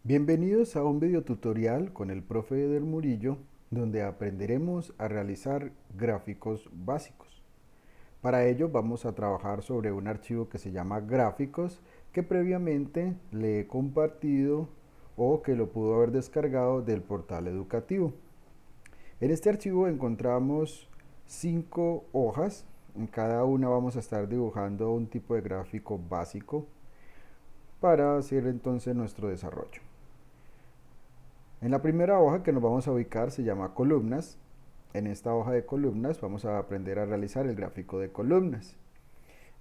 Bienvenidos a un video tutorial con el profe Eder Murillo, donde aprenderemos a realizar gráficos básicos. Para ello vamos a trabajar sobre un archivo que se llama gráficos, que previamente le he compartido o que lo pudo haber descargado del portal educativo. En este archivo encontramos 5 hojas. En cada una vamos a estar dibujando un tipo de gráfico básico para hacer entonces nuestro desarrollo. En la primera hoja que nos vamos a ubicar se llama columnas. En esta hoja de columnas vamos a aprender a realizar el gráfico de columnas.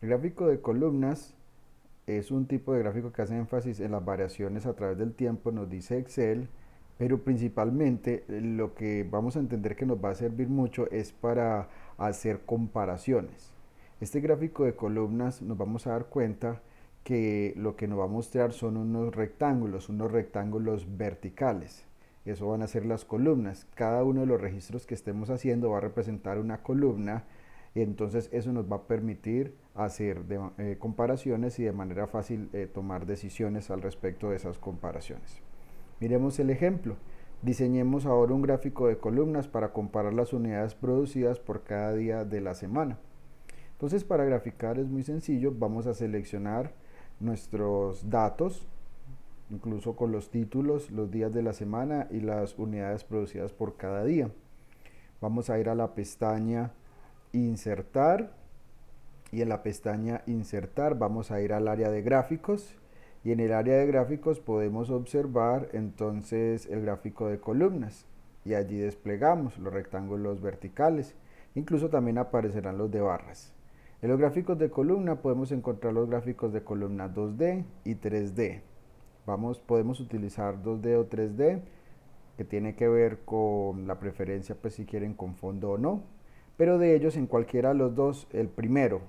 El gráfico de columnas es un tipo de gráfico que hace énfasis en las variaciones a través del tiempo, nos dice Excel, pero principalmente lo que vamos a entender que nos va a servir mucho es para hacer comparaciones. Este gráfico de columnas nos vamos a dar cuenta que lo que nos va a mostrar son unos rectángulos verticales. Eso van a ser las columnas. Cada uno de los registros que estemos haciendo va a representar una columna y entonces eso nos va a permitir hacer comparaciones y de manera fácil tomar decisiones al respecto de esas comparaciones. Miremos el ejemplo. Diseñemos ahora un gráfico de columnas para comparar las unidades producidas por cada día de la semana. Entonces, para graficar es muy sencillo. Vamos a seleccionar nuestros datos, incluso con los títulos, los días de la semana y las unidades producidas por cada día. Vamos a ir a la pestaña Insertar y en la pestaña Insertar vamos a ir al área de gráficos y en el área de gráficos podemos observar entonces el gráfico de columnas y allí desplegamos los rectángulos verticales. Incluso también aparecerán los de barras. En los gráficos de columna podemos encontrar los gráficos de columna 2D y 3D. Podemos utilizar 2D o 3D, que tiene que ver con la preferencia, pues si quieren con fondo o no. Pero de ellos, en cualquiera de los dos, el primero,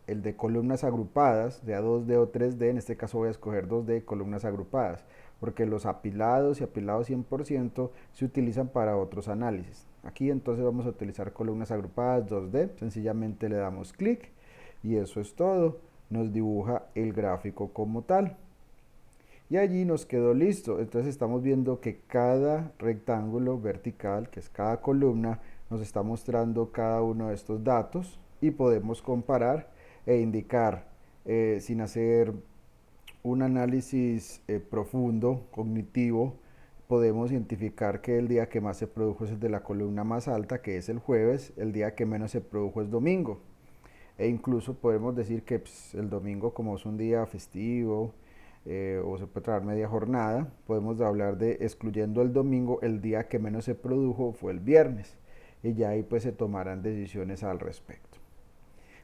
el de columnas agrupadas, sea 2D o 3D, en este caso voy a escoger 2D, columnas agrupadas, porque los apilados y apilados 100% se utilizan para otros análisis. Aquí entonces vamos a utilizar columnas agrupadas 2D, sencillamente le damos clic y eso es todo, nos dibuja el gráfico como tal. Y allí nos quedó listo. Entonces estamos viendo que cada rectángulo vertical, que es cada columna, nos está mostrando cada uno de estos datos y podemos comparar e indicar sin hacer un análisis profundo, cognitivo. Podemos identificar que el día que más se produjo es el de la columna más alta, que es el jueves. El día que menos se produjo es domingo. E incluso podemos decir que el domingo, como es un día festivo, o se puede trabajar media jornada, podemos hablar de excluyendo el domingo, el día que menos se produjo fue el viernes y ya ahí pues se tomarán decisiones al respecto.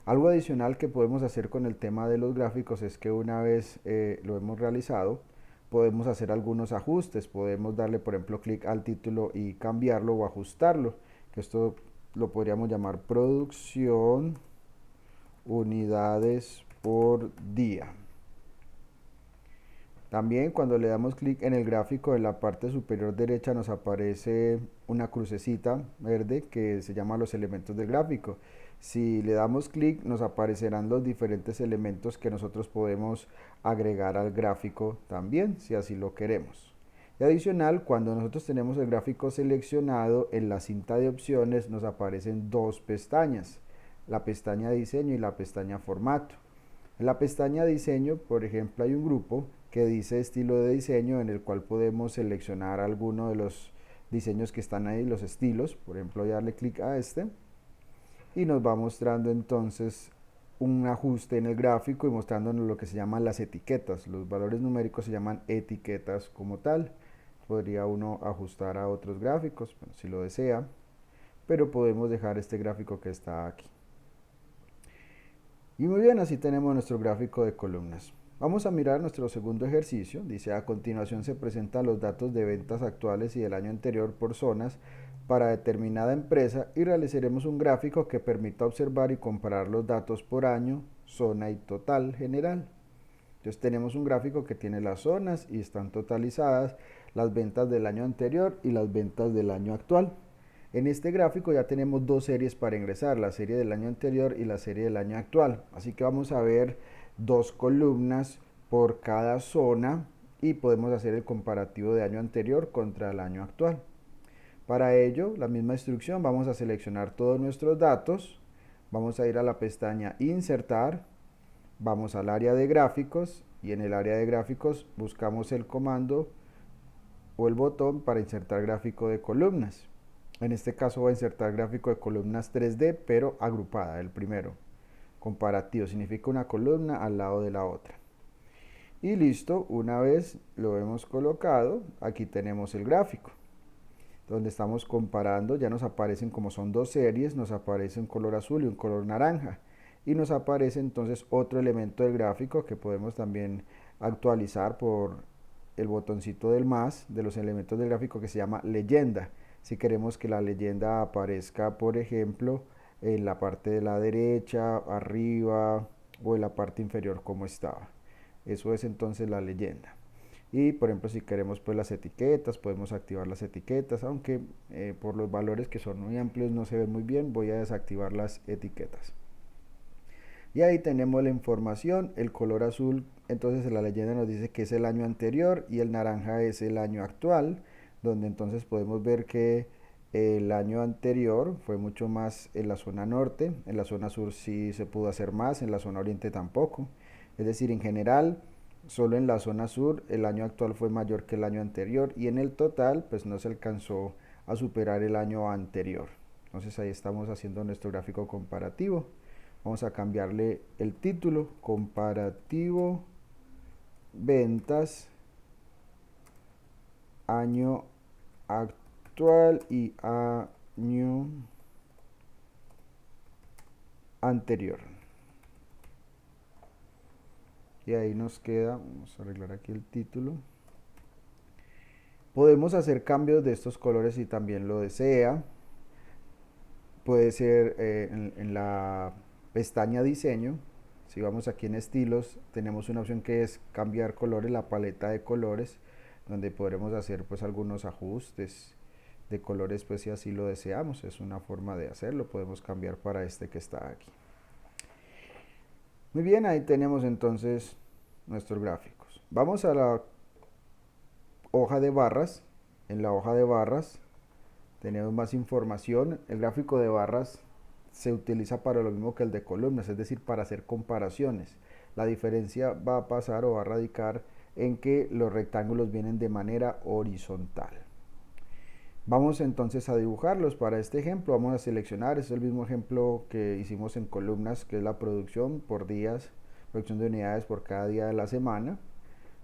Algo adicional que podemos hacer con el tema de los gráficos es que una vez lo hemos realizado, podemos hacer algunos ajustes, podemos darle por ejemplo clic al título y cambiarlo o ajustarlo, que esto lo podríamos llamar producción unidades por día. También cuando le damos clic en el gráfico, en la parte superior derecha nos aparece una crucecita verde que se llama los elementos del gráfico. Si le damos clic nos aparecerán los diferentes elementos que nosotros podemos agregar al gráfico también, si así lo queremos. Y adicional, cuando nosotros tenemos el gráfico seleccionado, en la cinta de opciones nos aparecen dos pestañas, la pestaña diseño y la pestaña formato. En la pestaña diseño, por ejemplo, hay un grupo que dice estilo de diseño en el cual podemos seleccionar alguno de los diseños que están ahí, los estilos. Por ejemplo, darle clic a este y nos va mostrando entonces un ajuste en el gráfico y mostrándonos lo que se llaman las etiquetas. Los valores numéricos se llaman etiquetas como tal. Podría uno ajustar a otros gráficos, bueno, si lo desea, pero podemos dejar este gráfico que está aquí. Y muy bien, así tenemos nuestro gráfico de columnas. Vamos a mirar nuestro segundo ejercicio. Dice, a continuación se presentan los datos de ventas actuales y del año anterior por zonas para determinada empresa y realizaremos un gráfico que permita observar y comparar los datos por año, zona y total general. Entonces tenemos un gráfico que tiene las zonas y están totalizadas las ventas del año anterior y las ventas del año actual. En este gráfico ya tenemos dos series para ingresar, la serie del año anterior y la serie del año actual. Así que vamos a ver dos columnas por cada zona y podemos hacer el comparativo de año anterior contra el año actual. Para ello, la misma instrucción, vamos a seleccionar todos nuestros datos, vamos a ir a la pestaña Insertar, vamos al área de gráficos y en el área de gráficos buscamos el comando o el botón para insertar gráfico de columnas. En este caso voy a insertar gráfico de columnas 3D, pero agrupada, el primero. Comparativo significa una columna al lado de la otra. Y listo, una vez lo hemos colocado, aquí tenemos el gráfico, donde estamos comparando, ya nos aparecen como son dos series, nos aparece un color azul y un color naranja. Y nos aparece entonces otro elemento del gráfico que podemos también actualizar por el botoncito del más de los elementos del gráfico que se llama leyenda. Si queremos que la leyenda aparezca, por ejemplo, en la parte de la derecha, arriba o en la parte inferior como estaba. Eso es entonces la leyenda. Y por ejemplo, si queremos pues las etiquetas, podemos activar las etiquetas, aunque por los valores que son muy amplios no se ven muy bien, voy a desactivar las etiquetas. Y ahí tenemos la información, el color azul, entonces la leyenda nos dice que es el año anterior y el naranja es el año actual, donde entonces podemos ver que el año anterior fue mucho más en la zona norte, en la zona sur sí se pudo hacer más, en la zona oriente tampoco. Es decir, en general, solo en la zona sur el año actual fue mayor que el año anterior y en el total pues no se alcanzó a superar el año anterior. Entonces ahí estamos haciendo nuestro gráfico comparativo. Vamos a cambiarle el título, comparativo ventas año actual y año anterior. Y ahí nos queda, vamos a arreglar aquí el título. Podemos hacer cambios de estos colores si también lo desea. Puede ser en la pestaña diseño. Si vamos aquí en estilos, tenemos una opción que es cambiar colores, la paleta de colores, donde podremos hacer pues algunos ajustes de colores pues si así lo deseamos. Es una forma de hacerlo, podemos cambiar para este que está aquí. Muy bien, ahí tenemos entonces nuestros gráficos. Vamos a la hoja de barras. En la hoja de barras tenemos más información. El gráfico de barras se utiliza para lo mismo que el de columnas, es decir, para hacer comparaciones. La diferencia va a pasar o va a radicar en que los rectángulos vienen de manera horizontal. Vamos entonces a dibujarlos. Para este ejemplo vamos a seleccionar, es el mismo ejemplo que hicimos en columnas, que es la producción por días, producción de unidades por cada día de la semana.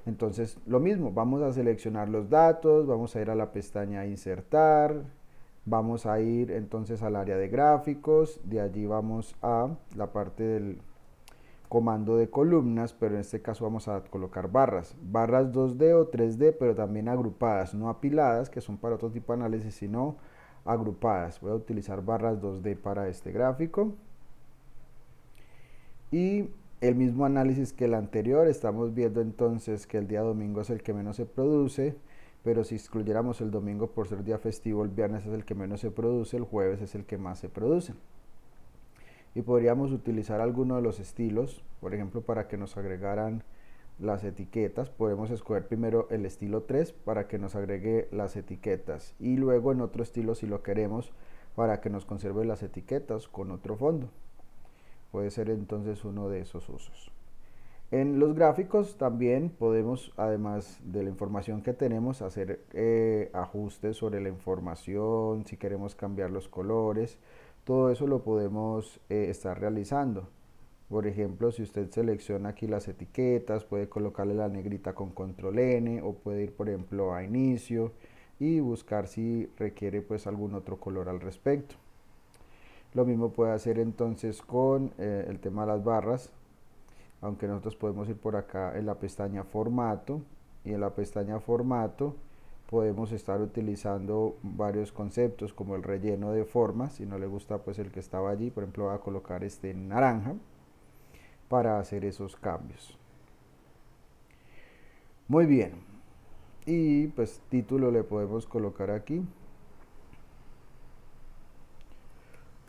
Entonces lo mismo, vamos a seleccionar los datos, vamos a ir a la pestaña insertar, vamos a ir entonces al área de gráficos, de allí vamos a la parte del comando de columnas, pero en este caso vamos a colocar barras 2D o 3D, pero también agrupadas, no apiladas, que son para otro tipo de análisis, sino agrupadas. Voy a utilizar barras 2D para este gráfico. Y el mismo análisis que el anterior, estamos viendo entonces que el día domingo es el que menos se produce, pero si excluyéramos el domingo por ser día festivo, el viernes es el que menos se produce, el jueves es el que más se produce. Y podríamos utilizar alguno de los estilos, por ejemplo, para que nos agregaran las etiquetas. Podemos escoger primero el estilo 3 para que nos agregue las etiquetas y luego en otro estilo, si lo queremos, para que nos conserve las etiquetas con otro fondo. Puede ser entonces uno de esos usos. En los gráficos también podemos, además de la información que tenemos, hacer ajustes sobre la información, si queremos cambiar los colores, todo eso lo podemos estar realizando. Por ejemplo, si usted selecciona aquí las etiquetas, puede colocarle la negrita con control N o puede ir por ejemplo a inicio y buscar si requiere pues algún otro color al respecto. Lo mismo puede hacer entonces con el tema de las barras, aunque nosotros podemos ir por acá en la pestaña formato y en la pestaña formato podemos estar utilizando varios conceptos como el relleno de formas. Si no le gusta pues el que estaba allí, por ejemplo voy a colocar este en naranja para hacer esos cambios. Muy bien, y pues título le podemos colocar aquí,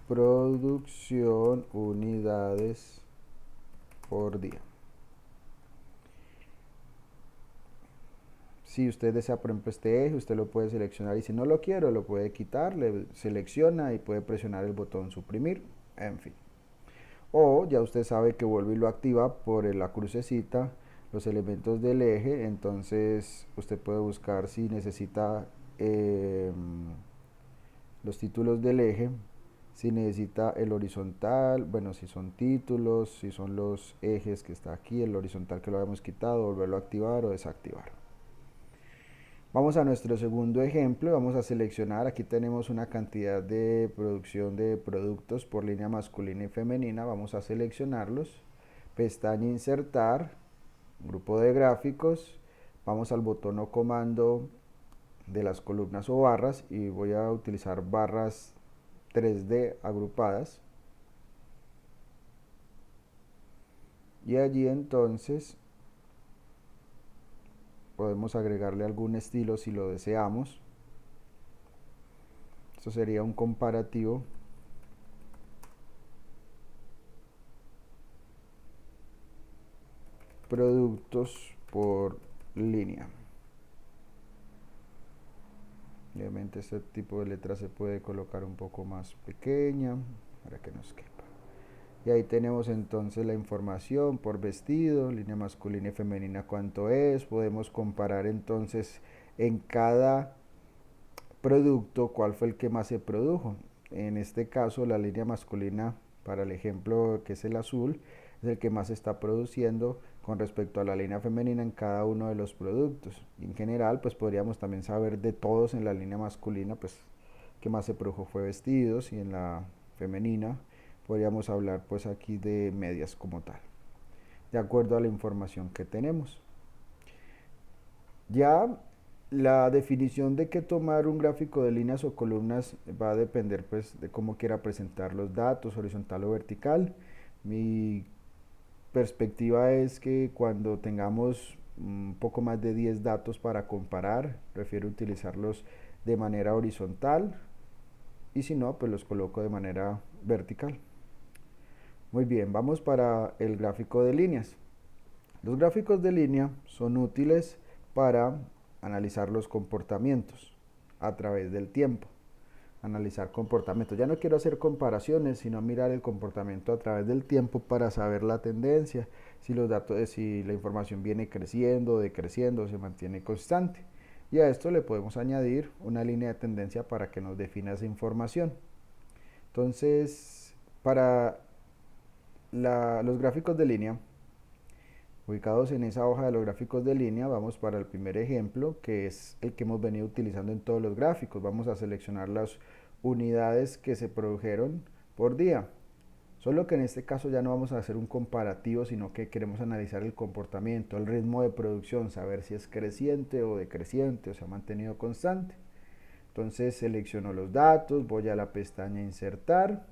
producción unidades por día. Si usted desea, por ejemplo, este eje, usted lo puede seleccionar y si no lo quiero, lo puede quitar, le selecciona y puede presionar el botón suprimir, en fin. O ya usted sabe que vuelve y lo activa por la crucecita, los elementos del eje, entonces usted puede buscar si necesita los títulos del eje, si necesita el horizontal, bueno, si son títulos, si son los ejes que está aquí, el horizontal que lo habíamos quitado, volverlo a activar o desactivar. Vamos a nuestro segundo ejemplo, vamos a seleccionar, aquí tenemos una cantidad de producción de productos por línea masculina y femenina, vamos a seleccionarlos, pestaña insertar, grupo de gráficos, vamos al botón o comando de las columnas o barras y voy a utilizar barras 3D agrupadas y allí entonces podemos agregarle algún estilo si lo deseamos. Esto sería un comparativo productos por línea. Obviamente este tipo de letra se puede colocar un poco más pequeña para que nos quepa. Y ahí tenemos entonces la información por vestido, línea masculina y femenina cuánto es. Podemos comparar entonces en cada producto cuál fue el que más se produjo. En este caso la línea masculina, para el ejemplo que es el azul, es el que más se está produciendo con respecto a la línea femenina en cada uno de los productos. Y en general pues podríamos también saber de todos en la línea masculina pues que más se produjo fue vestidos y en la femenina podríamos hablar pues aquí de medias como tal, de acuerdo a la información que tenemos. Ya la definición de qué tomar un gráfico de líneas o columnas va a depender pues de cómo quiera presentar los datos, horizontal o vertical. Mi perspectiva es que cuando tengamos un poco más de 10 datos para comparar, prefiero utilizarlos de manera horizontal y si no, pues los coloco de manera vertical. Muy bien, vamos para el gráfico de líneas. Los gráficos de línea son útiles para analizar los comportamientos a través del tiempo. Analizar comportamientos. Ya no quiero hacer comparaciones, sino mirar el comportamiento a través del tiempo para saber la tendencia, si los datos, si la información viene creciendo, decreciendo, se mantiene constante. Y a esto le podemos añadir una línea de tendencia para que nos defina esa información. Entonces, para los gráficos de línea, ubicados en esa hoja de los gráficos de línea, vamos para el primer ejemplo, que es el que hemos venido utilizando en todos los gráficos. Vamos a seleccionar las unidades que se produjeron por día. Solo que en este caso ya no vamos a hacer un comparativo, sino que queremos analizar el comportamiento, el ritmo de producción, saber si es creciente o decreciente o se ha mantenido constante. Entonces selecciono los datos, voy a la pestaña insertar.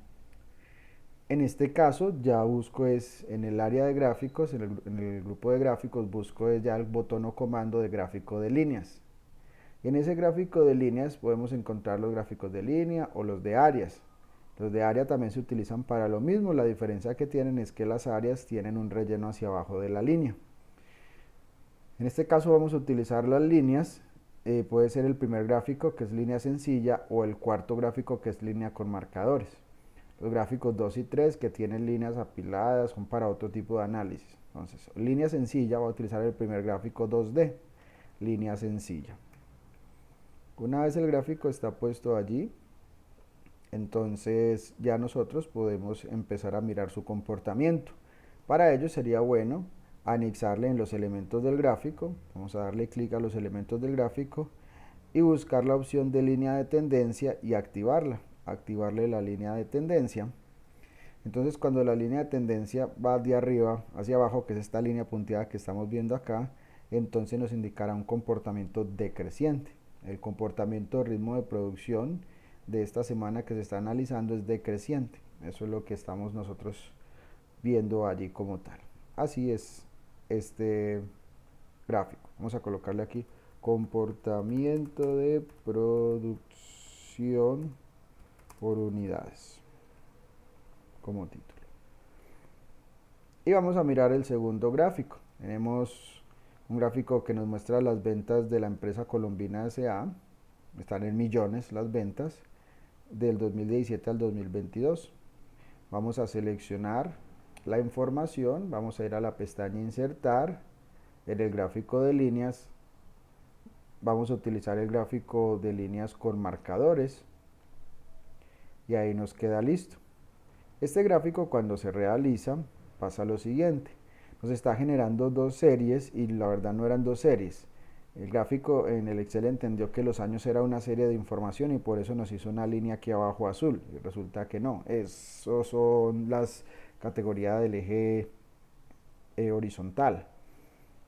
En este caso ya busco es en el área de gráficos, en el grupo de gráficos busco es ya el botón o comando de gráfico de líneas. Y en ese gráfico de líneas podemos encontrar los gráficos de línea o los de áreas. Los de área también se utilizan para lo mismo, la diferencia que tienen es que las áreas tienen un relleno hacia abajo de la línea. En este caso vamos a utilizar las líneas, puede ser el primer gráfico que es línea sencilla o el cuarto gráfico que es línea con marcadores. Los gráficos 2 y 3 que tienen líneas apiladas son para otro tipo de análisis. Entonces, línea sencilla, voy a utilizar el primer gráfico 2D, línea sencilla. Una vez el gráfico está puesto allí, entonces ya nosotros podemos empezar a mirar su comportamiento. Para ello sería bueno anexarle en los elementos del gráfico, vamos a darle clic a los elementos del gráfico y buscar la opción de línea de tendencia y activarle la línea de tendencia. Entonces cuando la línea de tendencia va de arriba hacia abajo, que es esta línea punteada que estamos viendo acá, entonces nos indicará un comportamiento decreciente. El comportamiento ritmo de producción de esta semana que se está analizando es decreciente. Eso es lo que estamos nosotros viendo allí como tal. Así es este gráfico. Vamos a colocarle aquí comportamiento de producción por unidades como título. Y vamos a mirar el segundo gráfico. Tenemos un gráfico que nos muestra las ventas de la empresa Colombina S.A. Están en millones las ventas del 2017 al 2022. Vamos a seleccionar la información, vamos a ir a la pestaña Insertar. En el gráfico de líneas vamos a utilizar el gráfico de líneas con marcadores y ahí nos queda listo. Este gráfico, cuando se realiza, pasa lo siguiente: nos está generando dos series y la verdad no eran dos series. El gráfico en el Excel entendió que los años era una serie de información y por eso nos hizo una línea aquí abajo azul. Y resulta que no, eso son las categorías del eje horizontal.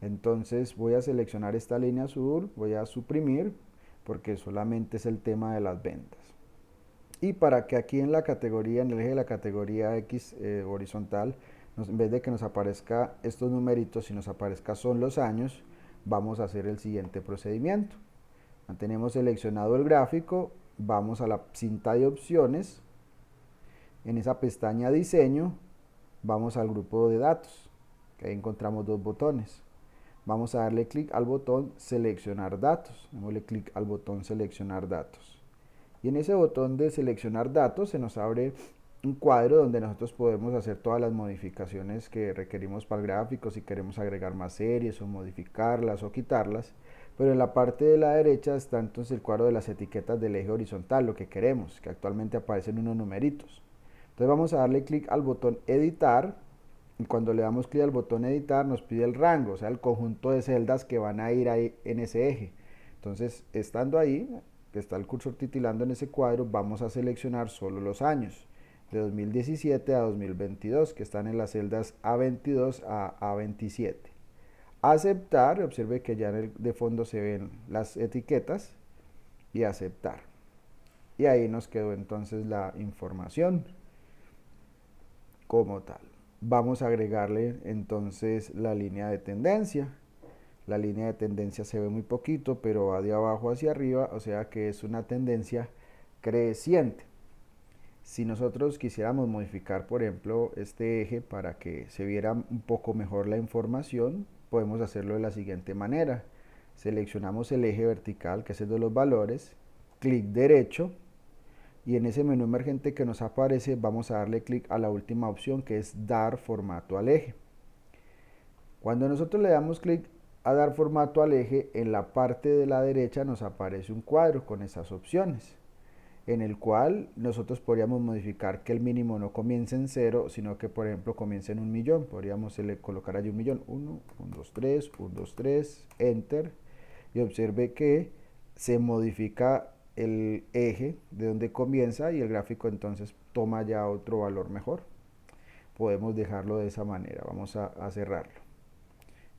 Entonces voy a seleccionar esta línea azul, voy a suprimir porque solamente es el tema de las ventas. Y para que aquí en la categoría, en el eje de la categoría X horizontal, en vez de que nos aparezca estos numeritos y nos aparezca son los años, vamos a hacer el siguiente procedimiento. Tenemos seleccionado el gráfico, vamos a la cinta de opciones, en esa pestaña diseño, vamos al grupo de datos, que ahí encontramos dos botones. Vamos a darle clic al botón seleccionar datos, démosle clic al botón seleccionar datos. Y en ese botón de seleccionar datos se nos abre un cuadro donde nosotros podemos hacer todas las modificaciones que requerimos para el gráfico, si queremos agregar más series o modificarlas o quitarlas. Pero en la parte de la derecha está entonces el cuadro de las etiquetas del eje horizontal, lo que queremos, que actualmente aparecen unos numeritos. Entonces vamos a darle clic al botón editar y cuando le damos clic al botón editar nos pide el rango, o sea el conjunto de celdas que van a ir ahí en ese eje. Entonces estando ahí, que está el cursor titilando en ese cuadro, vamos a seleccionar solo los años de 2017 a 2022 que están en las celdas A22 a A27. Aceptar, observe que ya de fondo se ven las etiquetas y aceptar. Y ahí nos quedó entonces la información como tal. Vamos a agregarle entonces la línea de tendencia. La línea de tendencia se ve muy poquito, pero va de abajo hacia arriba, o sea que es una tendencia creciente. Si nosotros quisiéramos modificar, por ejemplo, este eje para que se viera un poco mejor la información, podemos hacerlo de la siguiente manera. Seleccionamos el eje vertical, que es el de los valores, clic derecho, y en ese menú emergente que nos aparece vamos a darle clic a la última opción, que es dar formato al eje. Cuando nosotros le damos clic a dar formato al eje, en la parte de la derecha nos aparece un cuadro con esas opciones, en el cual nosotros podríamos modificar que el mínimo no comience en 0, sino que por ejemplo comience en 1.000.000. Podríamos colocar allí 1.000.000, 1, 1, 2, 3, 1, 2, 3, Enter, y observe que se modifica el eje de donde comienza y el gráfico entonces toma ya otro valor mejor. Podemos dejarlo de esa manera, vamos a cerrarlo.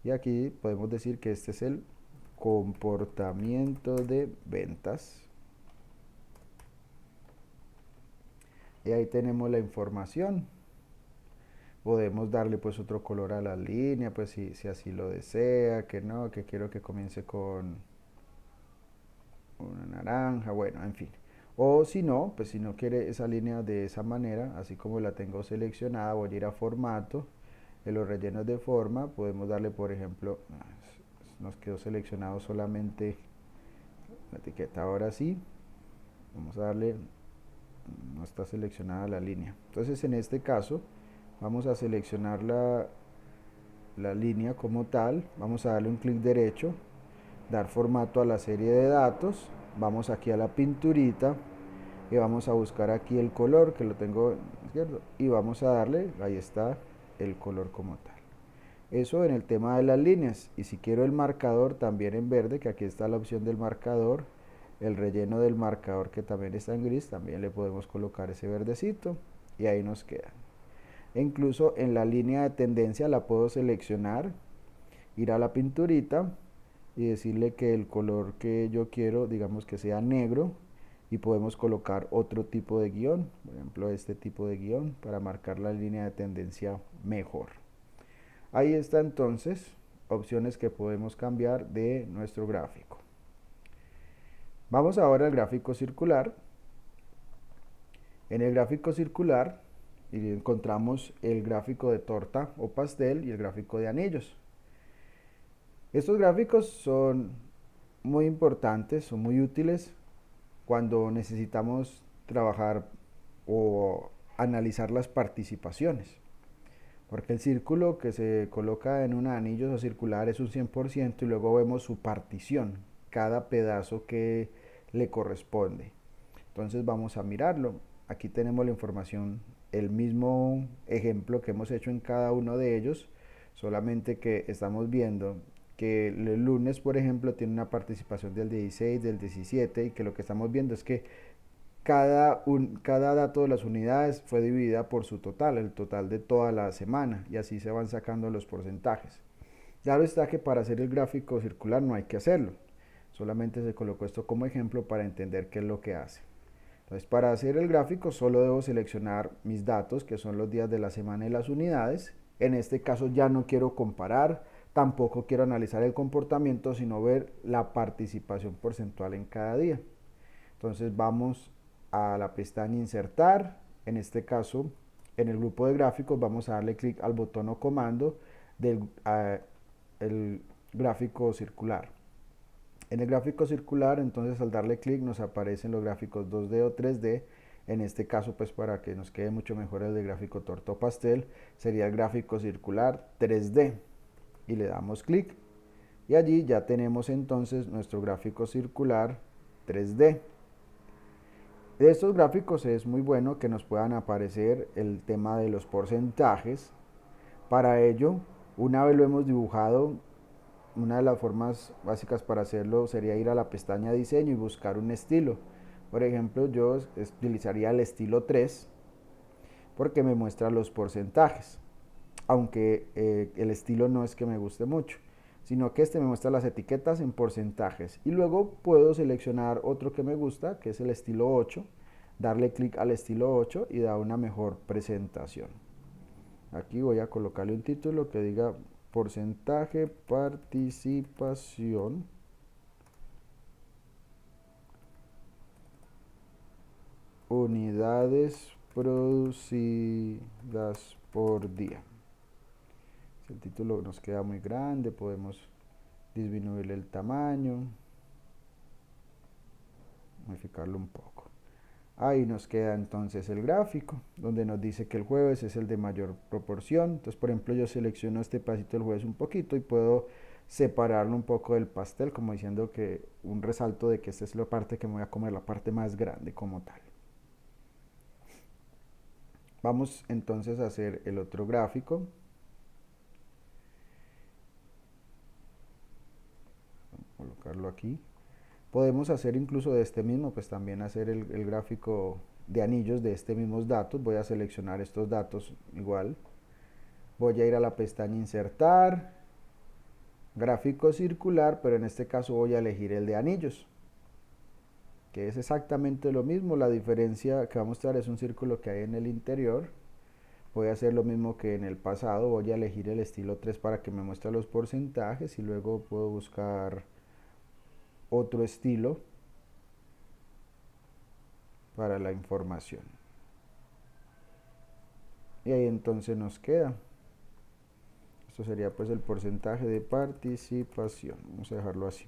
Y aquí podemos decir que este es el comportamiento de ventas. Y ahí tenemos la información. Podemos darle pues otro color a la línea, pues si así lo desea, que no, que quiero que comience con una naranja, bueno, en fin. O si no, pues si no quiere esa línea de esa manera, así como la tengo seleccionada, voy a ir a formato, en los rellenos de forma, podemos darle por ejemplo, nos quedó seleccionado solamente la etiqueta, ahora sí, vamos a darle, no está seleccionada la línea. Entonces en este caso, vamos a seleccionar la línea como tal, vamos a darle un clic derecho, dar formato a la serie de datos, vamos aquí a la pinturita y vamos a buscar aquí el color que lo tengo izquierdo y vamos a darle, ahí está el color como tal. Eso en el tema de las líneas. Y si quiero el marcador también en verde, que aquí está la opción del marcador, el relleno del marcador que también está en gris, también le podemos colocar ese verdecito y ahí nos queda. E incluso en la línea de tendencia la puedo seleccionar, ir a la pinturita y decirle que el color que yo quiero, digamos que sea negro, y podemos colocar otro tipo de guión, por ejemplo este tipo de guión, para marcar la línea de tendencia mejor. Ahí está entonces opciones que podemos cambiar de nuestro gráfico. Vamos ahora al gráfico circular. En el gráfico circular encontramos el gráfico de torta o pastel y el gráfico de anillos. Estos gráficos son muy importantes, son muy útiles cuando necesitamos trabajar o analizar las participaciones. Porque el círculo que se coloca en un anillo circular es un 100% y luego vemos su partición, cada pedazo que le corresponde. Entonces vamos a mirarlo. Aquí tenemos la información, el mismo ejemplo que hemos hecho en cada uno de ellos, solamente que estamos viendo que el lunes, por ejemplo, tiene una participación del 16, del 17 y que lo que estamos viendo es que cada dato de las unidades fue dividida por su total, el total de toda la semana, y así se van sacando los porcentajes. Claro está que para hacer el gráfico circular no hay que hacerlo, solamente se colocó esto como ejemplo para entender qué es lo que hace. Entonces, para hacer el gráfico solo debo seleccionar mis datos, que son los días de la semana y las unidades. En este caso ya no quiero comparar, tampoco quiero analizar el comportamiento, sino ver la participación porcentual en cada día. Entonces vamos a la pestaña insertar, en este caso en el grupo de gráficos vamos a darle clic al botón o comando del el gráfico circular. En el gráfico circular, entonces al darle clic nos aparecen los gráficos 2D o 3D. En este caso, pues para que nos quede mucho mejor el de gráfico torta o pastel, sería el gráfico circular 3D. Y le damos clic. Y allí ya tenemos entonces nuestro gráfico circular 3D. De estos gráficos es muy bueno que nos puedan aparecer el tema de los porcentajes. Para ello, una vez lo hemos dibujado, una de las formas básicas para hacerlo sería ir a la pestaña diseño y buscar un estilo. Por ejemplo, yo utilizaría el estilo 3 porque me muestra los porcentajes, aunque el estilo no es que me guste mucho, sino que este me muestra las etiquetas en porcentajes. Y luego puedo seleccionar otro que me gusta, que es el estilo 8, darle clic al estilo 8 y da una mejor presentación. Aquí voy a colocarle un título que diga porcentaje participación unidades producidas por día. Si el título nos queda muy grande, podemos disminuirle el tamaño, modificarlo un poco. Ahí nos queda entonces el gráfico, donde nos dice que el jueves es el de mayor proporción. Entonces, por ejemplo, yo selecciono este pedacito del jueves un poquito y puedo separarlo un poco del pastel, como diciendo que un resalto de que esta es la parte que me voy a comer, la parte más grande como tal. Vamos entonces a hacer el otro gráfico. Vamos a colocarlo aquí. Podemos hacer incluso de este mismo, pues también hacer el gráfico de anillos de este mismos datos. Voy a seleccionar estos datos igual. Voy a ir a la pestaña insertar, gráfico circular, pero en este caso voy a elegir el de anillos, que es exactamente lo mismo. La diferencia que va a mostrar es un círculo que hay en el interior. Voy a hacer lo mismo que en el pasado. Voy a elegir el estilo 3 para que me muestre los porcentajes y luego puedo buscar otro estilo para la información. Y ahí entonces nos queda. Esto sería pues el porcentaje de participación. Vamos a dejarlo así.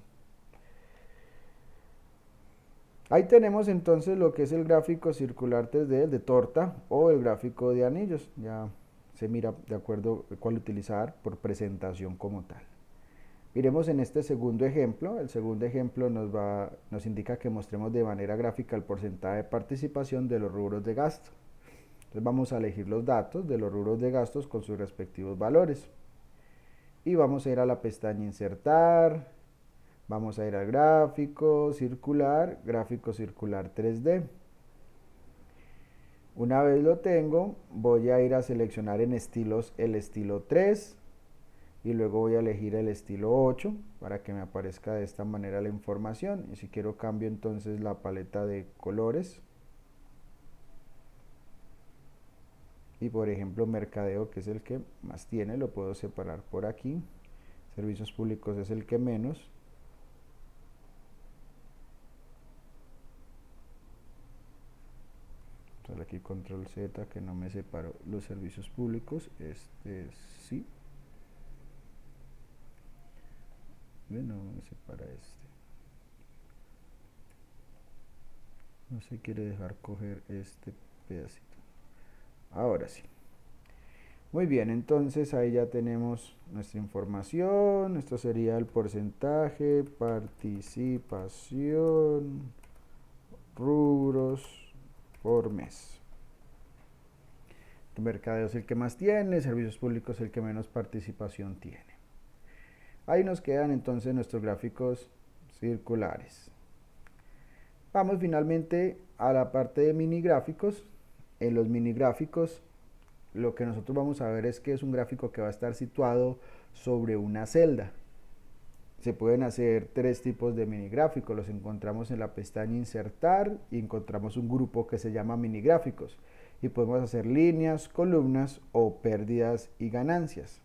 Ahí tenemos entonces lo que es el gráfico circular 3D, el de torta, o el gráfico de anillos. Ya se mira de acuerdo a cuál utilizar por presentación como tal. Miremos en este segundo ejemplo. El segundo ejemplo nos indica que mostremos de manera gráfica el porcentaje de participación de los rubros de gasto. Entonces vamos a elegir los datos de los rubros de gastos con sus respectivos valores. Y vamos a ir a la pestaña insertar, vamos a ir al gráfico circular 3D. Una vez lo tengo, voy a ir a seleccionar en estilos el estilo 3 y luego voy a elegir el estilo 8 para que me aparezca de esta manera la información. Y si quiero cambio entonces la paleta de colores. Y por ejemplo mercadeo, que es el que más tiene, lo puedo separar por aquí. Servicios públicos es el que menos. Entonces aquí control Z que no me separó los servicios públicos. Este sí. bueno, ese para este. No se quiere dejar coger este pedacito. Ahora sí. Muy bien, entonces ahí ya tenemos nuestra información. Esto sería el porcentaje, participación, rubros por mes. El mercadeo es el que más tiene, servicios públicos el que menos participación tiene. Ahí nos quedan entonces nuestros gráficos circulares. Vamos finalmente a la parte de mini gráficos. En los mini gráficos lo que nosotros vamos a ver es que es un gráfico que va a estar situado sobre una celda. Se pueden hacer tres tipos de mini gráficos. Los encontramos en la pestaña insertar y encontramos un grupo que se llama mini gráficos. Y podemos hacer líneas, columnas o pérdidas y ganancias.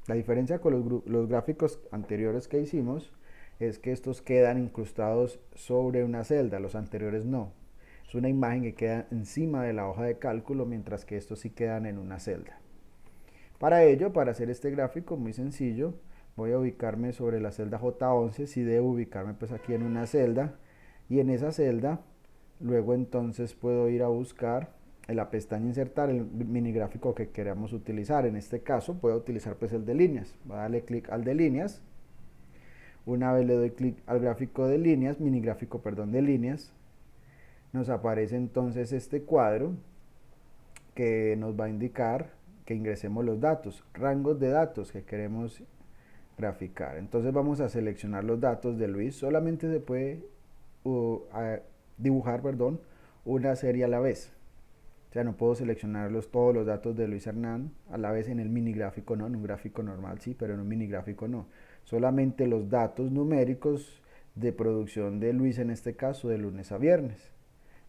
La diferencia con los gráficos anteriores que hicimos es que estos quedan incrustados sobre una celda, los anteriores no. Es una imagen que queda encima de la hoja de cálculo, mientras que estos sí quedan en una celda. Para ello, para hacer este gráfico muy sencillo, voy a ubicarme sobre la celda J11, si debo ubicarme pues aquí en una celda, y en esa celda, luego entonces puedo ir a buscar en la pestaña insertar el mini gráfico que queramos utilizar. En este caso puedo utilizar pues el de líneas. Voy a darle clic al de líneas. Una vez le doy clic al gráfico de líneas, mini gráfico, perdón, de líneas, nos aparece entonces este cuadro que nos va a indicar que ingresemos los datos, rangos de datos que queremos graficar. Entonces vamos a seleccionar los datos de Luis. Solamente se puede dibujar, perdón, una serie a la vez. O sea, no puedo seleccionar todos los datos de Luis Hernán a la vez en el mini gráfico, no, en un gráfico normal sí, pero en un mini gráfico no. Solamente los datos numéricos de producción de Luis, en este caso, de lunes a viernes.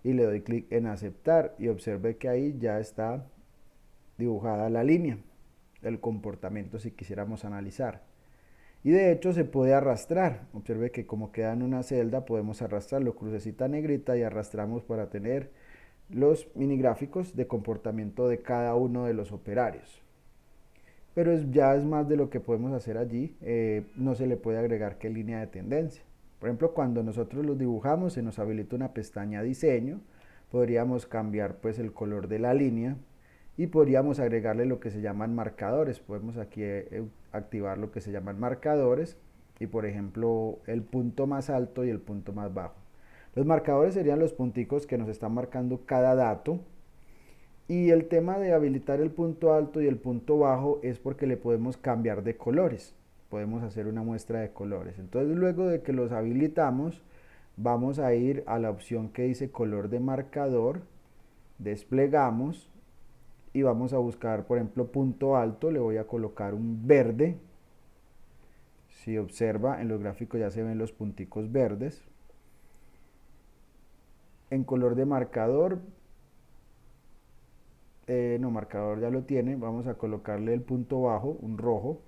Y le doy clic en aceptar y observe que ahí ya está dibujada la línea, el comportamiento si quisiéramos analizar. Y de hecho se puede arrastrar. Observe que como queda en una celda podemos arrastrarlo, crucecita negrita, y arrastramos para tener los mini gráficos de comportamiento de cada uno de los operarios. Pero ya es más de lo que podemos hacer allí. No se le puede agregar que línea de tendencia. Por ejemplo, cuando nosotros los dibujamos se nos habilita una pestaña diseño. Podríamos cambiar pues el color de la línea y podríamos agregarle lo que se llaman marcadores. Podemos aquí activar lo que se llaman marcadores y, por ejemplo, el punto más alto y el punto más bajo. Los marcadores serían los punticos que nos están marcando cada dato, y el tema de habilitar el punto alto y el punto bajo es porque le podemos cambiar de colores. Podemos hacer una muestra de colores. Entonces, luego de que los habilitamos, vamos a ir a la opción que dice color de marcador, desplegamos y vamos a buscar, por ejemplo, punto alto. Le voy a colocar un verde. Si observa, en los gráficos ya se ven los punticos verdes. En color de marcador, no, marcador ya lo tiene, vamos a colocarle el punto bajo, un rojo,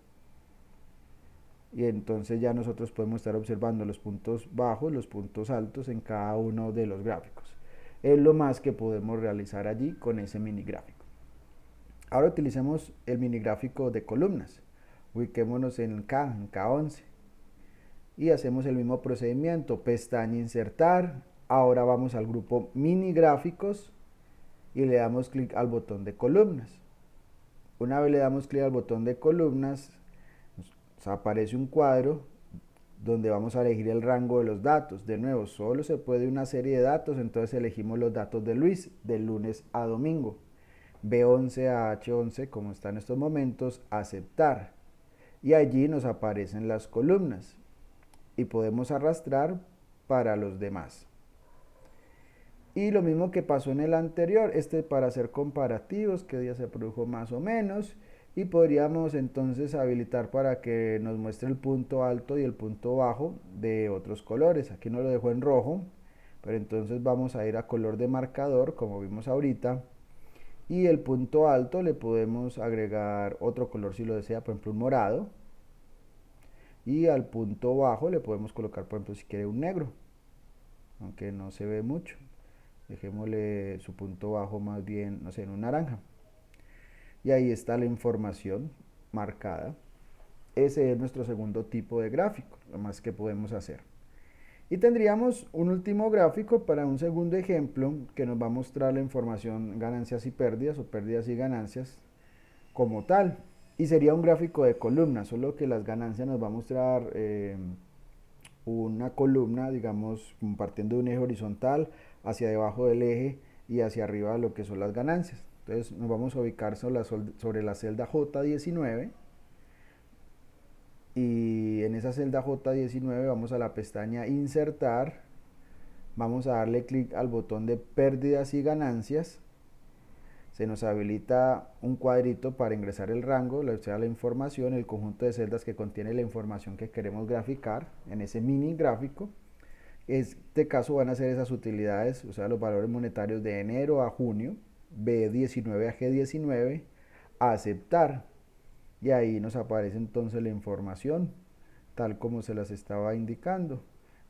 y entonces ya nosotros podemos estar observando los puntos bajos, los puntos altos en cada uno de los gráficos. Es lo más que podemos realizar allí con ese mini gráfico. Ahora utilicemos el mini gráfico de columnas. Ubiquémonos en K11 y hacemos el mismo procedimiento, pestaña insertar. Ahora vamos al grupo mini gráficos y le damos clic al botón de columnas. Una vez le damos clic al botón de columnas, nos aparece un cuadro donde vamos a elegir el rango de los datos. De nuevo, solo se puede una serie de datos, entonces elegimos los datos de Luis, de lunes a domingo. B11 a H11, como está en estos momentos, aceptar. Y allí nos aparecen las columnas y podemos arrastrar para los demás. Y lo mismo que pasó en el anterior, para hacer comparativos, qué día se produjo más o menos, y podríamos entonces habilitar para que nos muestre el punto alto y el punto bajo de otros colores. Aquí nos lo dejo en rojo, pero entonces vamos a ir a color de marcador, como vimos ahorita, y el punto alto le podemos agregar otro color si lo desea, por ejemplo un morado, y al punto bajo le podemos colocar, por ejemplo, si quiere, un negro, aunque no se ve mucho. Dejémosle su punto bajo más bien, no sé, en un naranja. Y ahí está la información marcada. Ese es nuestro segundo tipo de gráfico, lo más que podemos hacer. Y tendríamos un último gráfico para un segundo ejemplo que nos va a mostrar la información ganancias y pérdidas o pérdidas y ganancias como tal. Y sería un gráfico de columnas, solo que las ganancias nos va a mostrar una columna, digamos, partiendo de un eje horizontal hacia debajo del eje y hacia arriba lo que son las ganancias. Entonces nos vamos a ubicar sobre la celda J19 y en esa celda J19 vamos a la pestaña Insertar, vamos a darle clic al botón de pérdidas y ganancias. Se nos habilita un cuadrito para ingresar el rango, la información, el conjunto de celdas que contiene la información que queremos graficar en ese mini gráfico. En este caso van a ser esas utilidades, o sea, los valores monetarios de enero a junio, B19 a G19, a aceptar. Y ahí nos aparece entonces la información, tal como se las estaba indicando.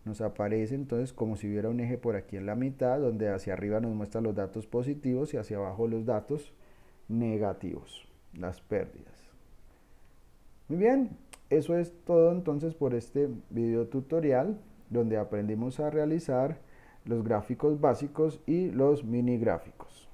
Nos aparece entonces como si hubiera un eje por aquí en la mitad, donde hacia arriba nos muestra los datos positivos y hacia abajo los datos negativos, las pérdidas. Muy bien, eso es todo entonces por este video tutorial, donde aprendimos a realizar los gráficos básicos y los mini gráficos.